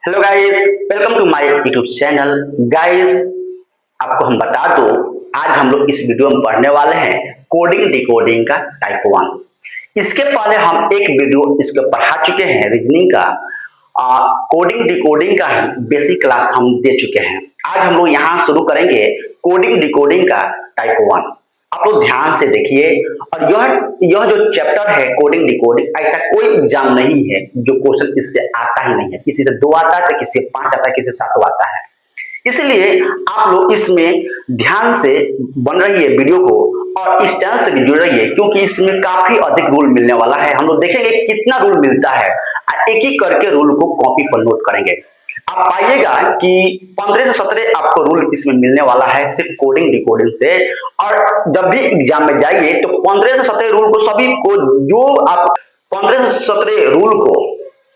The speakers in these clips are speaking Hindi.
Hello guys, welcome to my YouTube channel. Guys, आपको हम बता दो, आज हम लोग इस वीडियो में पढ़ने वाले हैं कोडिंग डिकोडिंग का टाइप 1। इसके पहले हम एक वीडियो इसको पढ़ा चुके हैं रीजनिंग का। कोडिंग डिकोडिंग का बेसिक क्लास हम दे चुके हैं। आज हम लोग यहाँ शुरू करेंगे कोडिंग डिकोडिंग का टाइप 1। आप लोग ध्यान से देखिए। और यह जो चैप्टर है कोडिंग डिकोडिंग, ऐसा कोई एग्जाम नहीं है जो क्वेश्चन इससे आता ही नहीं है। किसी से 2 आता है तो किसी से 5 आता है, किसी से 7 आता है। इसलिए आप लोग इसमें ध्यान से बन रही है वीडियो को और इस चैनल से भी जुड़ रही है, क्योंकि इसमें काफी अधिक रूल मिलने वाला है। हम लोग देखेंगे कितना रूल मिलता है, एक एक करके रूल को कॉपी पर नोट करेंगे। आप पाइएगा कि 15 से 17 आपको रूल इसमें मिलने वाला है सिर्फ कोडिंग डिकोडिंग से। और जब भी एग्जाम में जाइए तो 15 से 17 रूल को सभी को, जो आप 15 से 17 रूल को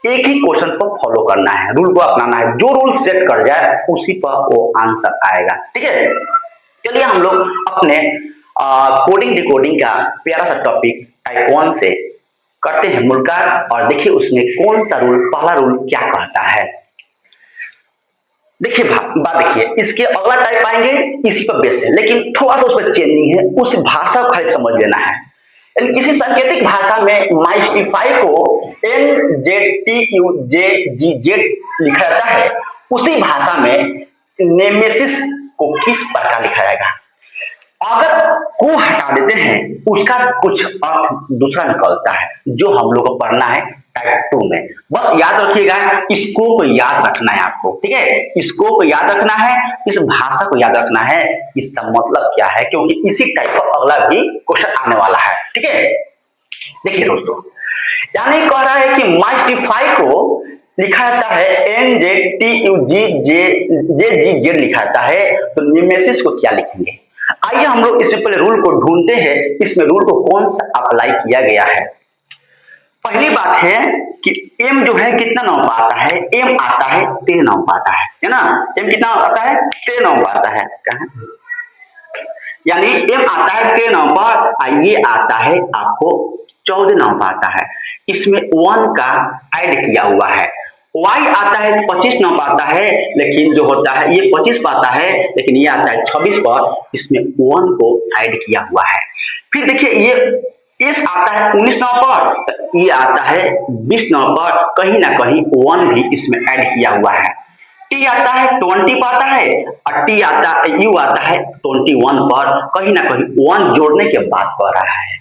एक ही क्वेश्चन पर फॉलो करना है, रूल को अपनाना है। जो रूल सेट कर जाए उसी पर वो आंसर आएगा। ठीक है, चलिए हम लोग अपने कोडिंग डिकोडिंग का प्यारा सा टॉपिक टाइप 1 से करते हैं मुलाकात और देखिए उसमें कौन सा रूल, पहला रूल क्या कहता है। देखिए बात देखिए, इसके अगला टाइप आएंगे इसी पर बेस है, लेकिन थोड़ा सा उसमें चेंजिंग है, उस भाषा को खाली समझ लेना है। किसी सांकेतिक भाषा में माइस्टिफाई को NZTUJGZ लिखा जाता है, उसी भाषा में नेमेसिस को किस प्रकार लिखा जाएगा। अगर को हटा देते हैं उसका कुछ अर्थ दूसरा निकलता है, जो हम लोग को पढ़ना है टाइप 2 में। बस याद रखिएगा, इसको को याद रखना है आपको। ठीक है, इसको को याद रखना है, इस भाषा को याद रखना है, इसका मतलब क्या है, क्योंकि इसी टाइप का अगला भी क्वेश्चन आने वाला है। ठीक है, देखिए दोस्तों, यानी कह रहा है कि माइस्टिफाई को लिखा जाता है NZTUJGZ लिखा जाता है, तो नेमेसिस को क्या लिखेंगे। आइए हम लोग इसमें पहले रूल को ढूंढते हैं, इसमें रूल को कौन सा अप्लाई किया गया है। पहली बात है कि m जो है कितना नंबर पर आता है, m आता है 13 नंबर पर आता है ना। m कितना आता है, 13 नंबर पर आता है। कहां, यानी m आता है 13 नंबर पर, ये आता है आपको 14 नंबर पर आता है। इसमें 1 का ऐड किया हुआ है। y आता है 25 नंबर पर आता है, लेकिन जो होता है ये 25 पर आता है, लेकिन ये आता है 26 पर, इसमें 1 को ऐड किया हुआ है। फिर देखिए ये s आता है 19 नंबर पर, ये आता है 20 नंबर पर, कहीं ना कहीं 1 भी इसमें ऐड किया हुआ है। t आता है 20 पर आता है, और u आता है 21 पर, कहीं ना कहीं 1 जोड़ने के बाद कर रहा है।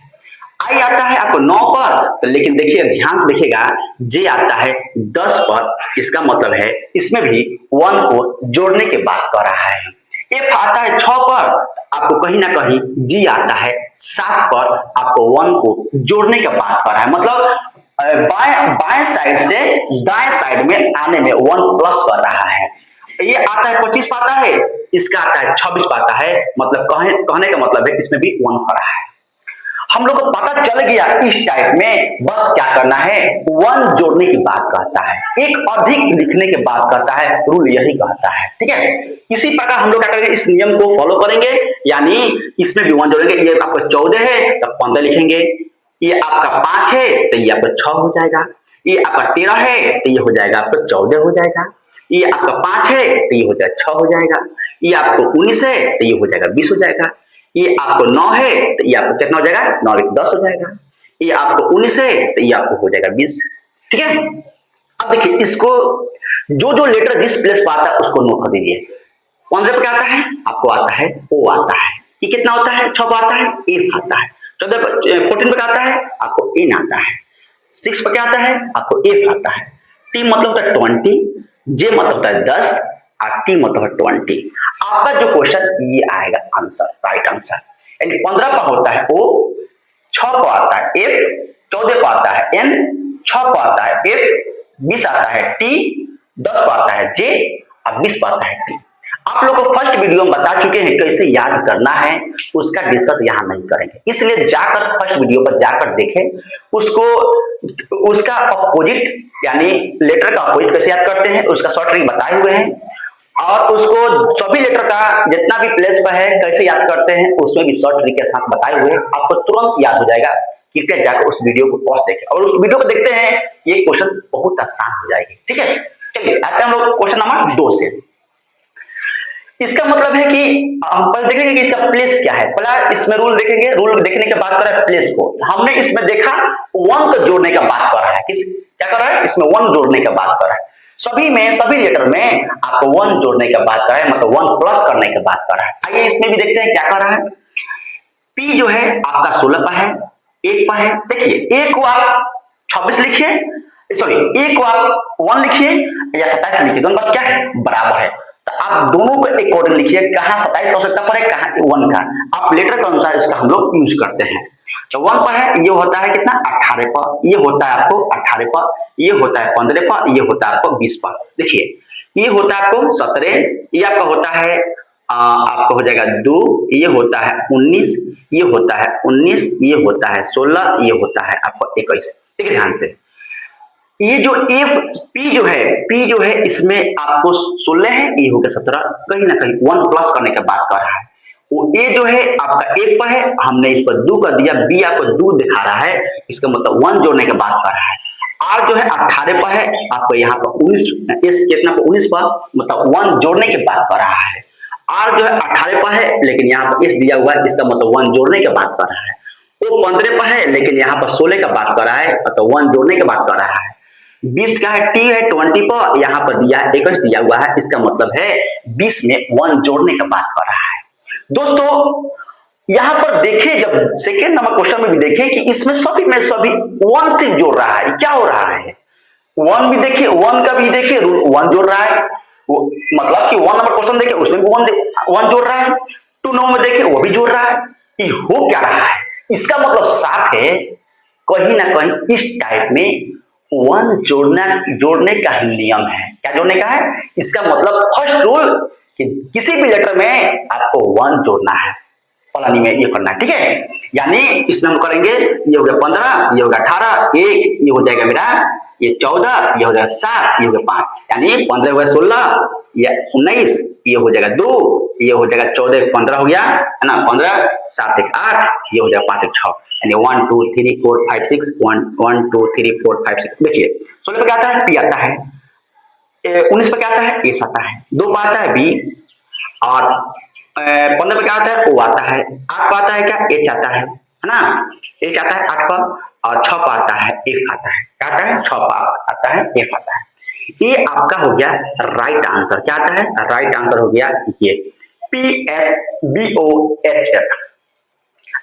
I आता है आपको 9 पर, तो लेकिन देखिए ध्यान से देखिएगा, J आता है 10 पर, इसका मतलब है इसमें भी 1 को जोड़ने के बाद कर रहा है। F आता है 6 पर, आपको कहीं ना कहीं G आता है 7 पर, आपको 1 को जोड़ने के बाद कर रहा है। मतलब बाएं साइड से दाएं साइड में आने में 1 प्लस कर रहा है। ये आता है 25 पर आता है, इसका आता है 26 पर आता है, मतलब कहने का मतलब है इसमें भी 1 कर रहा है। हम लोग को पता चल गया इस टाइप में बस क्या करना है, 1 जोड़ने की बात कहता है, एक अधिक लिखने की बात कहता है, रूल यही कहता है। ठीक है, इसी प्रकार हम लोग क्या करेंगे, इस नियम को फॉलो करेंगे, यानी इसमें भी 1 जोड़ेंगे। ये आपको 14 है तो 15 लिखेंगे, ये आपका 5 है तो ये आपका 6 हो जाएगा, ये आपका 13 है तो ये हो जाएगा आपका 14 हो जाएगा, ये आपका 5 है तो ये हो जाएगा 6 हो जाएगा, ये आपको 19 है तो ये हो जाएगा 20 हो जाएगा, ये आपको 9 है तो ये आपको कितना हो जाएगा, 9 10 हो जाएगा, ये आपको 19 है तो ये आपको हो जाएगा 20। ठीक है, अब देखिए इसको जो जो लेटर जिस प्लेस पर आता है उसको नोट कर दीजिए। 15 पे क्या आता है, आपको आता है O आता है, ये कितना होता है, 6 पे आता है F आता है, 14 पे क्या आता है, आपको N आता है, 6 पे क्या आता है, आपको F आता है, T मतलब होता है 20, J मतलब होता है 10 और T मतलब है 20। आपका जो क्वेश्चन ये आएगा आंसर, राइट आंसर। यानी 15 पर होता है O, 6 पर आता है F, 14 पर आता है N, 6 पर आता है F, 20 आता है T, 10 पर आता है J और 20 पर आता है T। आप लोग को फर्स्ट वीडियो में बता चुके हैं कैसे याद करना है, उसका डिस्कस यहाँ नहीं करेंगे, इसलिए जाकर फर्स्ट वीडियो पर जाकर देखें उसको, उसका अपोजिट यानी लेटर का अपोजिट कैसे याद करते हैं उसका शॉर्ट ट्रिक बताए हुए हैं, और उसको सभी लेटर का जितना भी प्लेस पर है कैसे याद करते हैं उसमें भी शॉर्ट ट्रिक के साथ बताए हुए, आपको तुरंत याद हो जाएगा। कृपया जाकर उस वीडियो को पॉज देखें और उस वीडियो को देखते हैं, ये क्वेश्चन बहुत आसान हो जाएगी। ठीक है, चलिए आते हैं हम लोग क्वेश्चन नंबर 2 से। इसका मतलब है कि हम पहले देखेंगे कि इसका प्लेस क्या है, पहला इसमें रूल देखेंगे, रूल देखने के बाद कर रहा है प्लेस को। हमने इसमें देखा 1 को जोड़ने का बात कर रहा है, किस क्या कर रहा है, इसमें 1 जोड़ने का बात कर रहा है। सभी लेटर में आपको 1 जोड़ने का बात कर रहा है, मतलब 1 प्लस करने का बात कर रहा है। आइए इसमें भी देखते हैं क्या कर रहा है। पी जो है आपका 16 पर है, 1 पर है। देखिए 1 को आप 26 लिखिए, सॉरी 1 को आप 1 लिखिए या 27 लिखिए, दोनों बात क्या है, बराबर है। तो आप दोनों को अकॉर्डिंग लिखिए, कहां 27 का आवश्यकता पड़े, कहां 1 का। आप लेटर के अनुसार इसका हम लोग यूज करते हैं। तो 1 पर है, ये होता है कितना, 18 पर, ये होता है आपको 18 पर, ये होता है 15 पर, ये होता है आपको 20 पर। देखिए ये होता है आपको 17, ये आपका होता है आपका हो जाएगा 2, ये होता है 19, ये होता है 19, ये होता है 16, ये होता है आपको 21। ठीक है, ध्यान से ये जो पी जो है इसमें आपको 16 है, ये हो गया 17, कहीं ना कहीं 1 प्लस करने की बात कर रहा है। वो ए जो है आपका 1 पर है, हमने इस पर 2 कर दिया, बी आपको 2 दिखा रहा है, इसका मतलब 1 जोड़ने की बात कर रहा है। आर जो है 18 पर है, आपको यहाँ पर 19, एस कितना पर 19 पर, मतलब 1 जोड़ने की बात कर रहा है। आर जो है 18 पर है, लेकिन यहाँ पर एस दिया हुआ है, इसका मतलब 1 जोड़ने की बात कर रहा है। वो 15 पर है, लेकिन यहाँ पर 16 का बात कर रहा है, मतलब 1 जोड़ने की बात कर रहा है। 20 का है, टी है 20 पर, यहाँ पर दिया 21 दिया हुआ है, इसका मतलब है 20 में 1 जोड़ने का बात कर रहा है। दोस्तों यहां पर देखिए, जब सेकेंड नंबर क्वेश्चन में भी देखिए कि इसमें सभी 1 से जोड़ रहा है, क्या हो रहा है, 1 भी देखिए, 1 का भी देखिए, 1 जोड़ रहा है, मतलब कि 1 नंबर क्वेश्चन देखिए उसमें भी 1 जोड़ रहा है, 2 नंबर में देखिए वो भी जोड़ रहा है, कि हो क्या रहा है। इसका मतलब साफ है, कहीं ना कहीं इस टाइप में 1 जोड़ने का ही नियम है। क्या जोड़ने का है, इसका मतलब फर्स्ट रूल कि किसी भी लेटर में आपको 1 जोड़ना है, फलानी में ये करना है। ठीक है, यानी इसमें हम करेंगे, ये हो गया 15, ये हो गया 18, 1 ये हो जाएगा मेरा, ये 14, ये हो जाएगा 7, ये हो गया 5, यानी 15 हो गया 16, ये 19, ये हो जाएगा 2, ये हो जाएगा 14, 15 हो गया है ना, 15, 7 1 8, ये हो जाएगा 5 1 6, यानी 1 2 3 4 5 6, 1 2 3 4 5 6। देखिए 16 पे क्या आता है, पी आता है, 19 पे क्या आता है, एस आता है, 2 पे आता है बी, और 15 पे क्या आता है, ओ आता है, 8 पे आता है क्या, एच आता है ना, एच आता है 8 पर, और 6 पे आता है एफ आता है, क्या आता है, 6 पे आता है एफ आता है। ये आपका हो गया राइट आंसर। क्या आता है, राइट आंसर हो गया ये PSBOHF।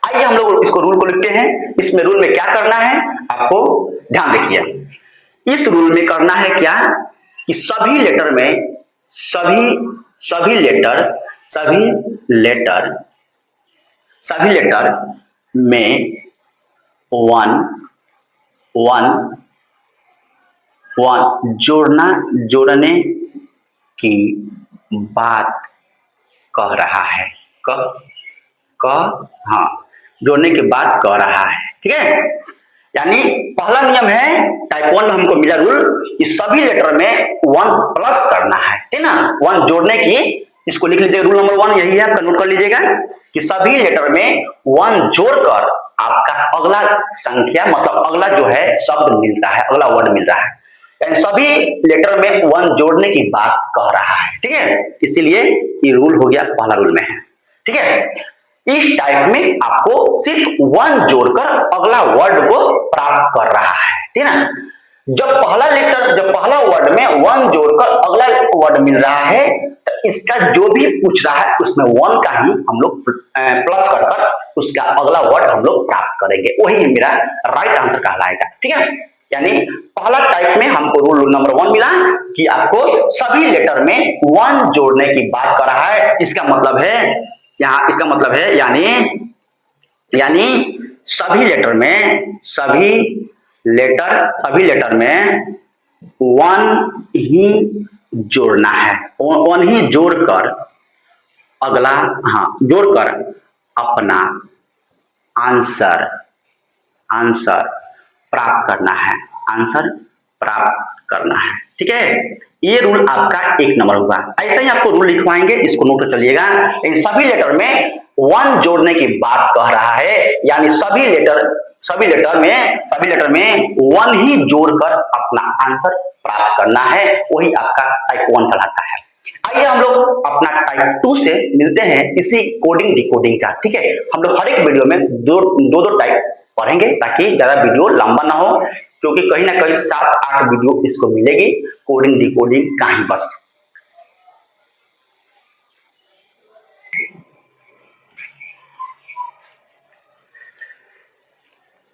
आइए हम लोग इसको रूल को लिखते हैं। इसमें रूल में क्या करना है, आपको ध्यान देखिए। इस रूल में करना है क्या कि सभी लेटर में में 1 जोड़ने की बात कह रहा है, हाँ जोड़ने की बात कह रहा है। ठीक है, यानी पहला नियम है टाइप 1 में हमको मिला रूल, इस सभी लेटर में 1 प्लस करना है, ठीक ना, 1 जोड़ने की, इसको लिख लीजिए, रूल नंबर 1 यही है, आपका नोट कर लीजिएगा कि सभी लेटर में 1 जोड़कर आपका अगला संख्या, मतलब अगला जो है शब्द मिलता है, अगला वर्ड मिल रहा है, यानी सभी लेटर में 1 जोड़ने की बात कह रहा है। ठीक है, इसीलिए ये रूल हो गया, पहला रूल में है। ठीक है, इस टाइप में आपको सिर्फ 1 जोड़कर अगला वर्ड को प्राप्त कर रहा है। ठीक है ना, जब पहला वर्ड में 1 जोड़कर अगला वर्ड मिल रहा है, तो इसका जो भी पूछ रहा है उसमें 1 का ही हम लोग प्लस कर उसका अगला वर्ड हम लोग प्राप्त करेंगे, वही मेरा राइट आंसर कहलाएगा। ठीक है, यानी पहला टाइप में हमको रूल नंबर 1 मिला कि आपको सभी लेटर में 1 जोड़ने की बात कर रहा है। इसका मतलब है यहाँ, इसका मतलब है यानी सभी लेटर में 1 ही जोड़ना है, 1 ही जोड़कर अगला, हाँ जोड़कर अपना आंसर प्राप्त करना है। ठीक है, ये रूल आपका 1 नंबर हुआ। ऐसा ही आपको रूल लिखवाएंगे, इसको नोट चलिएगा। इन सभी लेटर में 1 जोड़ने की बात कह रहा है, यानी सभी लेटर सभी लेटर में 1 ही जोड़कर अपना आंसर प्राप्त करना है, वही आपका टाइप 1 कहलाता है। आइए हम लोग अपना टाइप 2 से मिलते हैं इसी कोडिंग डिकोडिंग का। ठीक है, हम लोग हर एक वीडियो में दो टाइप पढ़ेंगे ताकि ज्यादा वीडियो लंबा ना हो, क्योंकि कहीं ना कहीं 7-8 वीडियो इसको मिलेगी कोडिंग डिकोडिंग का ही बस।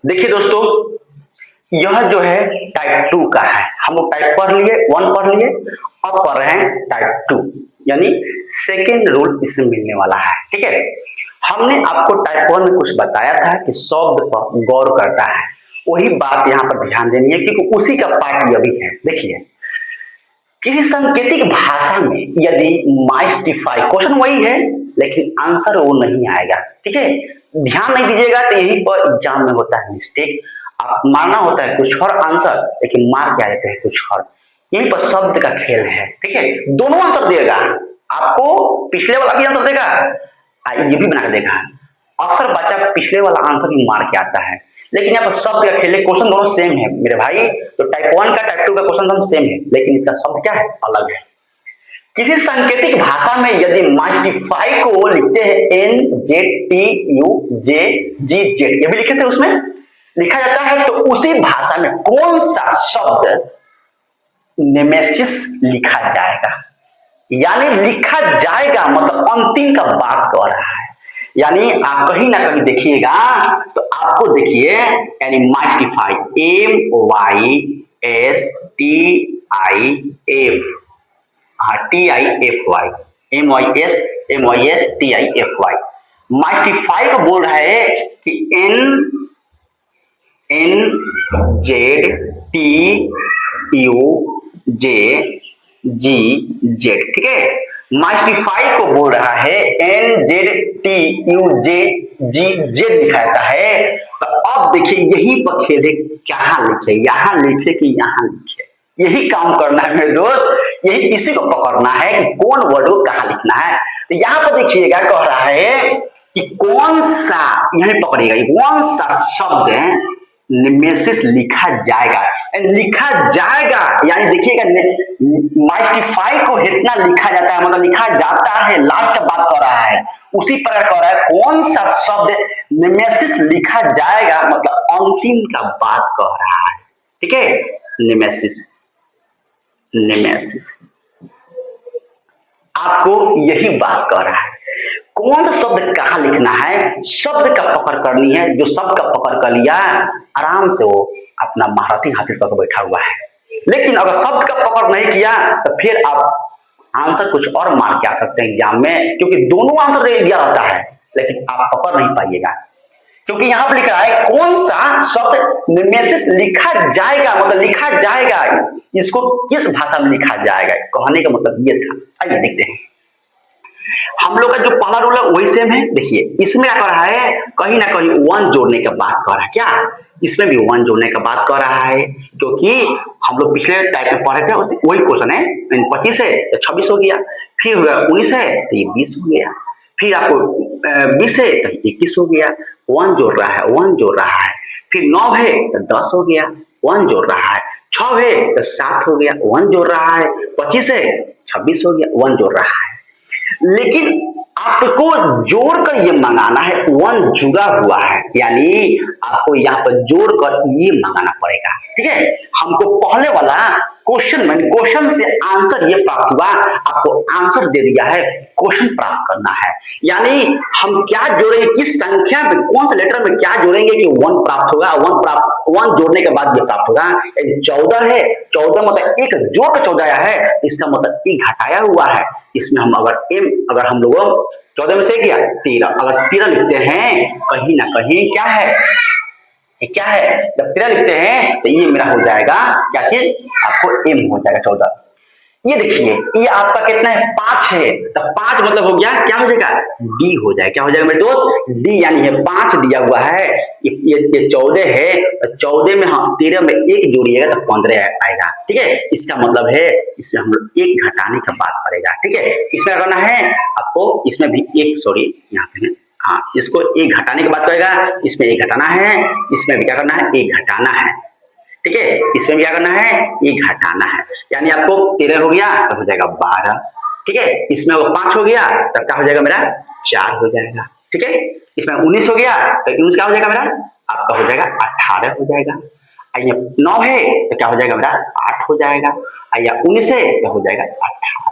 देखिए दोस्तों, यह जो है टाइप 2 का है। हम लोग टाइप पढ़ लिए, 1 पढ़ लिए, अब पढ़ रहे हैं टाइप 2, यानी सेकेंड रूल इसमें मिलने वाला है। ठीक है, हमने आपको टाइप 1 में कुछ बताया था कि शब्द पर गौर करता है, वही बात यहाँ पर ध्यान देनी है क्योंकि उसी का पार्ट यह भी है। देखिए, किसी सांकेतिक भाषा में यदि माइस्टिफाई, क्वेश्चन वही है लेकिन आंसर वो नहीं आएगा। ठीक है, ध्यान नहीं दीजिएगा तो यही पर एग्जाम में होता है मिस्टेक। आप मारना होता है कुछ और आंसर, लेकिन मार क्या देते हैं कुछ और। यही पर शब्द का खेल है। ठीक है, दोनों आंसर देगा आपको, पिछले वाला भी आंसर देगा, ये भी बना के देगा। अक्सर बच्चा पिछले वाला आंसर भी मार के आता है, लेकिन यहाँ पर शब्द का खेल है। क्वेश्चन दोनों सेम है मेरे भाई, तो टाइप 1 का टाइप 2 का क्वेश्चन दोनों सेम है, लेकिन इसका शब्द क्या है, अलग है। किसी सांकेतिक भाषा में यदि माइस्टिफाई को लिखते हैं NZTUJGZ, ये भी लिखे थे, उसमें लिखा जाता है, तो उसी भाषा में कौन सा शब्द नेमेसिस लिखा जाएगा, यानी लिखा जाएगा मतलब अंतिम का बात कर रहा है। यानी आप कहीं ना कहीं देखिएगा तो आपको देखिए, यानी माइस्टिफाई MYSTIFY, माइस्टिफाई को बोल रहा है कि NZTUJGZ। ठीक है, माइस्टिफाई को बोल रहा है NZTUJGZ दिखाता है। तो अब देखिए यही पर खेल है, क्या लिखे, यहाँ लिखे कि यहाँ लिखे, यही काम करना है मेरे दोस्त, यही इसी को पकड़ना है कि कौन वर्ड को कहाँ लिखना है। तो यहाँ पर देखिएगा कह रहा है कि कौन सा, यही पकड़िएगा, कौन सा शब्द नेमेसिस लिखा जाएगा, यानी देखिएगा माइस्टिफाई को इतना लिखा जाता है, मतलब लिखा जाता है, लास्ट बात कर रहा है, उसी प्रकार कर रहा है कौन सा शब्द नेमेसिस लिखा जाएगा, मतलब अंतिम का बात कर रहा है। ठीक है, नेमेसिस आपको यही बात कर रहा है, कौन सा शब्द कहाँ लिखना है, शब्द का पकड़ करनी है। जो शब्द का पकड़ कर लिया आराम से वो अपना महारथी हासिल करके बैठा हुआ है। लेकिन अगर शब्द का पकड़ नहीं किया तो फिर आप आंसर कुछ और मार के आ सकते हैं एग्जाम में, क्योंकि दोनों आंसर दे दिया होता है लेकिन आप पकड़ नहीं पाइएगा। क्योंकि यहाँ पर लिखा है कौन सा शब्द नेमेसिस लिखा जाएगा, मतलब लिखा जाएगा, इसको किस भाषा में लिखा जाएगा, कहने का मतलब ये था। आइए देखते हैं, हम लोग का जो पहला रूल है वही सेम है। देखिए इसमें क्या कर रहा है, कहीं ना कहीं 1 जोड़ने का बात कर रहा है, क्या इसमें भी 1 जोड़ने का बात कर रहा है, क्योंकि हम लोग पिछले टाइप में पढ़े थे वही क्वेश्चन है। 25 है तो 26 हो गया, फिर 19 है तो ये 20 हो गया, फिर आपको 20 है तो 21 हो गया, 1 जोड़ रहा है, 1 जोड़ रहा है, फिर 9 है तो 10 हो गया, 1 जोड़ रहा है, 6 है तो 7 हो गया, 1 जोड़ रहा है, 25 है 26 हो गया, 1 जोड़ रहा है। लेकिन आपको जोड़कर ये मंगाना है, 1 जुड़ा हुआ है, यानी आपको यहाँ पर जोड़कर ये मंगाना पड़ेगा। ठीक है, हमको पहले वाला क्वेश्चन से आंसर ये प्राप्त हुआ, आपको आंसर दे दिया है, क्वेश्चन प्राप्त करना है। यानी हम क्या जोड़ेंगे, किस संख्या में, कौन से लेटर में क्या जोड़ेंगे कि 1 प्राप्त होगा, 1 जोड़ने के बाद ये प्राप्त होगा। 14 है, 14 मतलब 1 जोड़ कर 14 आया है, इसका मतलब 1 घटाया हुआ है। इसमें हम अगर हम लोगों 14 में से गया 13, अगर 13 लिखते हैं कहीं ना कहीं क्या है, जब 13 लिखते हैं तो ये मेरा हो जाएगा क्या चीज, आपको M हो जाएगा 14। ये देखिए ये आपका कितना है, 5 है, तो 5 मतलब हो गया, क्या हो जाएगा, D हो जाएगा। क्या हो जाएगा मेरे दोस्त, D, यानी है 5 दिया हुआ है, ये 14 है, 14 में हम 13 में 1 जोड़िएगा तो 15 आएगा। ठीक है, इसका मतलब है इसमें हम लोग 1 घटाने का बात करेगा। ठीक है, इसमें करना है आपको, इसमें भी 1, सॉरी यहाँ पे हाँ, इसको एक घटाने की बात करेगा, इसमें एक घटाना है, इसमें भी क्या करना है, एक घटाना है। ठीक है, इसमें क्या करना है, एक घटाना है। यानी आपको 13 हो गया तब हो जाएगा 12। ठीक है, इसमें वो 5 हो गया तब क्या हो जाएगा मेरा 4 हो जाएगा। ठीक है, इसमें 19 हो गया तो 19 क्या हो जाएगा मेरा, आपका हो जाएगा 18 हो जाएगा। 9 है तो क्या हो जाएगा मेरा 8 हो जाएगा। 19 है तो हो जाएगा 18।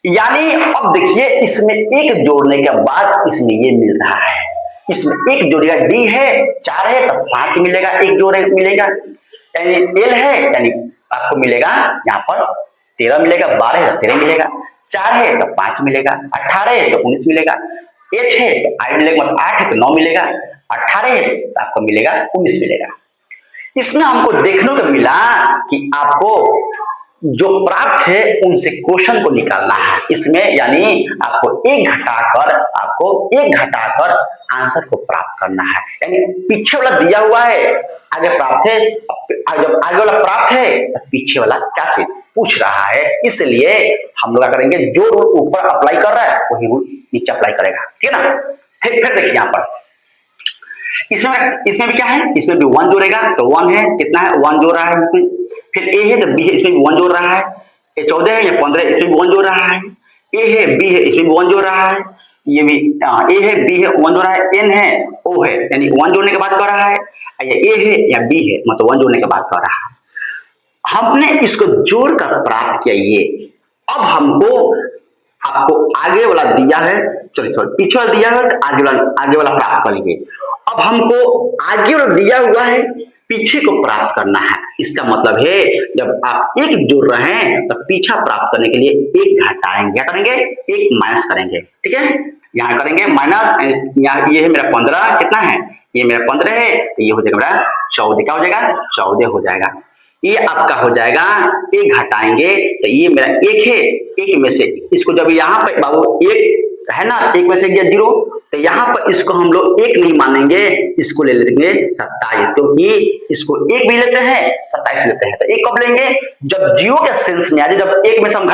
यानी अब देखिए, इसमें एक जोड़ने के बाद इसमें ये मिल रहा है, इसमें एक जोड़ेगा डी है, 4 है तो 5 मिलेगा, एक जोड़े मिलेगा, यानी एल है, यानी आपको मिलेगा यहाँ पर 13 मिलेगा, 12 है तो 13 मिलेगा, 4 है तो 5 मिलेगा, 18 है तो 19 मिलेगा, एच है तो 8 मिलेगा, मतलब 8 है तो 9 मिलेगा, 18 है तो आपको मिलेगा 19 मिलेगा। इसमें हमको देखने को मिला कि आपको जो प्राप्त है उनसे क्वेश्चन को निकालना है इसमें, यानी आपको एक घटाकर आंसर को प्राप्त करना है। यानी पीछे वाला दिया हुआ है, आगे प्राप्त है, जब आगे वाला प्राप्त है तो पीछे वाला क्या चीज पूछ रहा है, इसलिए हम लोग करेंगे जो रूल ऊपर अप्लाई कर रहा है वही रूल नीचे अप्लाई करेगा। ठीक है ना। फिर देखिए यहाँ पर इसमें भी क्या है, इसमें भी 1 जोड़ेगा तो 1 है, कितना है 1 जोड़ रहा है इसमें। फिर ए है तो बी है, इसमें भी 1 जोड़ रहा है। ये 14 है या 15 इसमें भी 1 जोड़ रहा है। ए है बी है, इसमें भी 1 जोड़ रहा है। ये भी ए है बी है 1 जोड़ रहा है, एन है ओ है, यानी 1 जोड़ने के बाद कर रहा है। या ए है या बी है, मतलब 1 जोड़ने के बाद कर रहा है। हमने इसको जोड़कर प्राप्त किया ये। अब हमको आपको आगे वाला दिया है, चलिए पीछे वाला दिया है तो आगे वाला प्राप्त कर लीजिए। अब हमको आगे वाला दिया हुआ है, पीछे को प्राप्त करना है। इसका मतलब है जब आप एक जोड़ रहे हैं तो पीछा प्राप्त करने के लिए एक घटाएंगे, क्या करेंगे, एक माइनस करेंगे। ठीक है, यहाँ करेंगे माइनस, यहाँ ये है मेरा 15, कितना है, ये मेरा 15 है तो ये हो जाएगा मेरा 14, क्या हो जाएगा 14 हो जाएगा। ये आपका हो जाएगा, एक घटाएंगे तो ये मेरा एक है, एक में से इसको जब यहाँ पे बाबू एक है ना, एक में से गया 0 तो यहाँ पर इसको हम लोग एक नहीं मानेंगे, इसको ले लेंगे 27, क्योंकि इसको एक भी लेते हैं 27 लेते हैं। तो एक कब लेंगे, जब 0 के सेंस में आ जाए, जब एक में से एक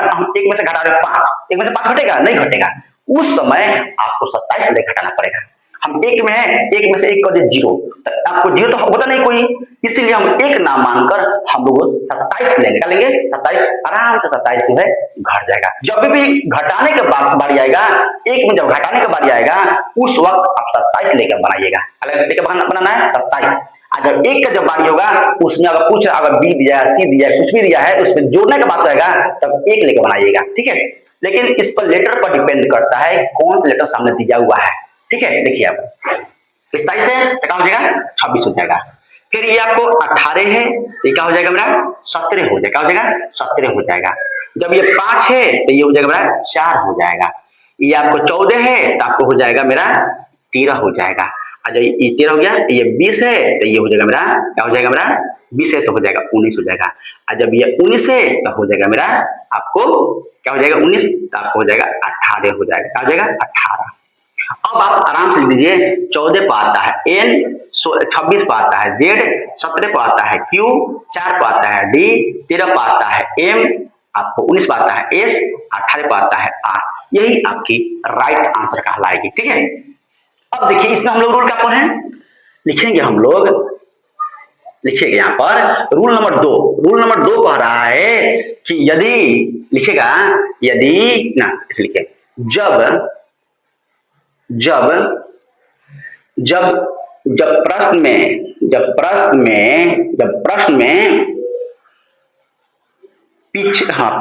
में से घटा रहे 5, एक में से 5 घटेगा नहीं घटेगा, उस समय आपको 27 ले घटाना पड़ेगा। हम एक में है, एक में से एक कर दे 0 तो आपको 0 तो होता नहीं कोई, इसीलिए हम एक ना मानकर हम लोग 27 लेंगे। क्या लेंगे 27, आराम से 27 जो है घट जाएगा। जब भी घटाने के बारी आएगा, एक में जब घटाने का बारी आएगा उस वक्त आप 27 लेकर बनाइएगा, अलग लेकर बनाना है 27। जब एक का जब बारी होगा उसमें अगर कुछ अगर बी दिया है, सी दिया है, कुछ भी दिया है तो उसमें जोड़ने का बात आएगा तब एक लेकर बनाइएगा। ठीक है, लेकिन इस पर लेटर पर डिपेंड करता है कौन सा लेटर सामने दिया हुआ है। ठीक है, देखिए आप 27 है तो क्या हो जाएगा 26 हो जाएगा। फिर ये आपको 18 है तो ये क्या हो जाएगा मेरा 17 हो जाएगा, क्या हो जाएगा 17 हो जाएगा। जब ये 5 है तो ये हो जाएगा मेरा 4 हो जाएगा। ये आपको 14 है तो आपको हो जाएगा मेरा 13 हो जाएगा। अच्छा ये 13 हो गया, ये 20 है तो ये हो जाएगा मेरा, क्या हो जाएगा मेरा 20 है तो हो जाएगा 19 हो जाएगा। और जब ये 19 है तो हो जाएगा मेरा, आपको क्या हो जाएगा 19 तो आपको हो जाएगा 18 हो जाएगा, क्या हो जाएगा 18। अब आप आराम से लिख लीजिए, 14 पर आता है एन, 26 पर आता है जेड, 17 पर आता है क्यू, 4 पर आता है डी, 13 पर आता है एम, आपको 19 पर आता है एस, 18 पर आता है आर। यही आपकी राइट आंसर कहलाएगी। ठीक है, अब देखिए इसमें हम लोग रूल क्या पढ़े लिखेंगे, हम लोग लिखिएगा यहाँ पर रूल नंबर 2। रूल नंबर 2 कह रहा है कि यदि, लिखेगा यदि ना, इसे लिखे जब प्रश्न में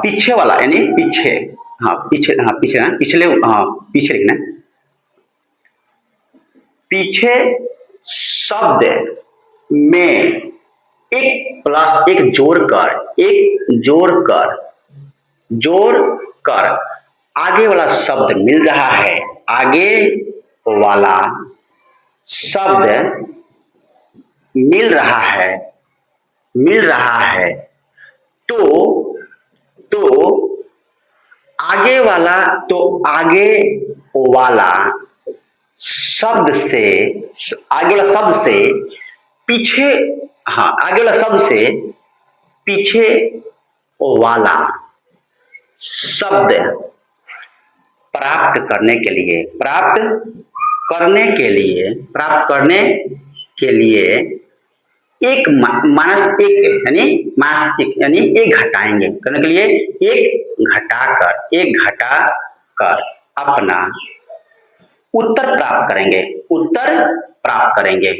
पीछे वाला, यानी पीछे लिखना, पीछे शब्द में एक प्लस एक जोड़कर आगे वाला शब्द मिल रहा है, आगे वाला शब्द मिल रहा है तो आगे वाला शब्द से पीछे वाला शब्द प्राप्त करने के लिए करने के लिए, प्राप्त करने के लिए एक माइनस एक यानी एक घटाएंगे, करने के लिए एक घटाकर अपना उत्तर प्राप्त करेंगे।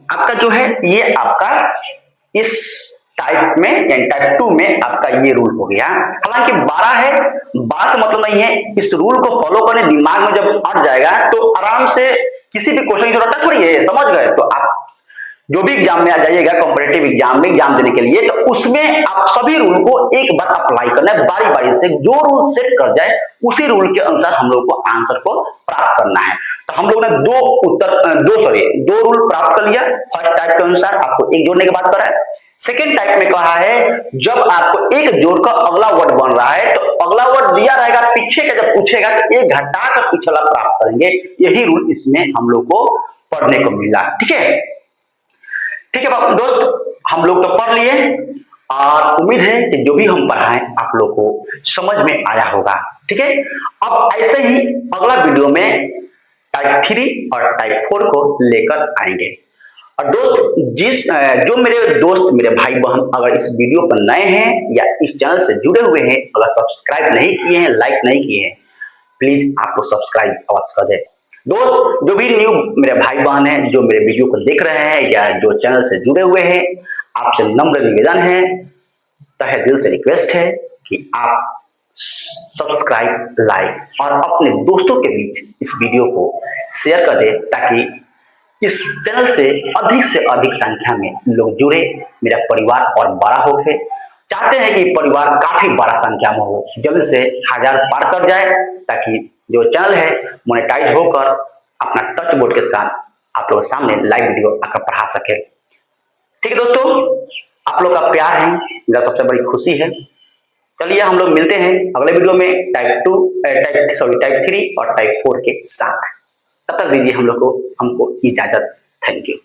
आपका जो है ये आपका इस टाइप में यानी टाइप 2 में आपका ये रूल हो गया। हालांकि 12 है, 12 से मतलब नहीं है, इस रूल को फॉलो करने दिमाग में जब अट जाएगा तो आराम से किसी भी क्वेश्चन की जरूरत थोड़ी है, समझ गए। तो आप जो भी एग्जाम में आ जाइएगा, कॉम्पिटेटिव एग्जाम में एग्जाम देने के लिए, तो उसमें आप सभी रूल को एक बार अप्लाई करना है, बारी बारी से जो रूल सेट कर जाए उसी रूल के अनुसार हम लोग को आंसर को प्राप्त करना है। तो हम लोग ने दो रूल प्राप्त कर लिया। फर्स्ट टाइप के अनुसार आपको एक जोड़ने की बात करा है। सेकेंड टाइप में कहा है जब आपको एक जोड़कर अगला वर्ड बन रहा है तो अगला वर्ड दिया रहेगा, पीछे का जब पूछेगा तो एक घटाकर पिछला प्राप्त करेंगे। यही रूल इसमें हम लोग को पढ़ने को मिला। ठीक है दोस्त, हम लोग तो पढ़ लिए और उम्मीद है कि जो भी हम पढ़ाएं आप लोग को समझ में आया होगा। ठीक है, अब ऐसे ही अगला वीडियो में टाइप 3 और टाइप 4 को लेकर आएंगे। और दोस्त जो मेरे भाई बहन अगर इस वीडियो पर नए हैं या इस चैनल से जुड़े हुए हैं, अगर सब्सक्राइब नहीं किए हैं, लाइक नहीं किए हैं, प्लीज आप लोग सब्सक्राइब अवश्य कर दें। दोस्त जो भी न्यू मेरे भाई बहन हैं जो मेरे वीडियो को देख रहे हैं या जो चैनल से जुड़े हुए हैं, आपसे नम्र निवेदन है, तहे दिल से रिक्वेस्ट है कि आप सब्सक्राइब, लाइक और अपने दोस्तों के बीच इस वीडियो को शेयर कर दें ताकि इस चैनल से अधिक संख्या में लोग जुड़े, मेरा परिवार और बड़ा हो के चाहते हैं कि परिवार काफी बड़ा संख्या में हो, जल्द से 1000 पार कर जाए ताकि जो चैनल है मोनेटाइज होकर अपना टच बोर्ड के साथ आप लोगों के सामने लाइव वीडियो आकर पढ़ा सके। ठीक है दोस्तों, आप लोग का प्यार है मेरा सबसे बड़ी खुशी है। चलिए हम लोग मिलते हैं अगले वीडियो में टाइप 3 और टाइप 4 के साथ। तब तक दीजिए हमको इजाजत। Thank you.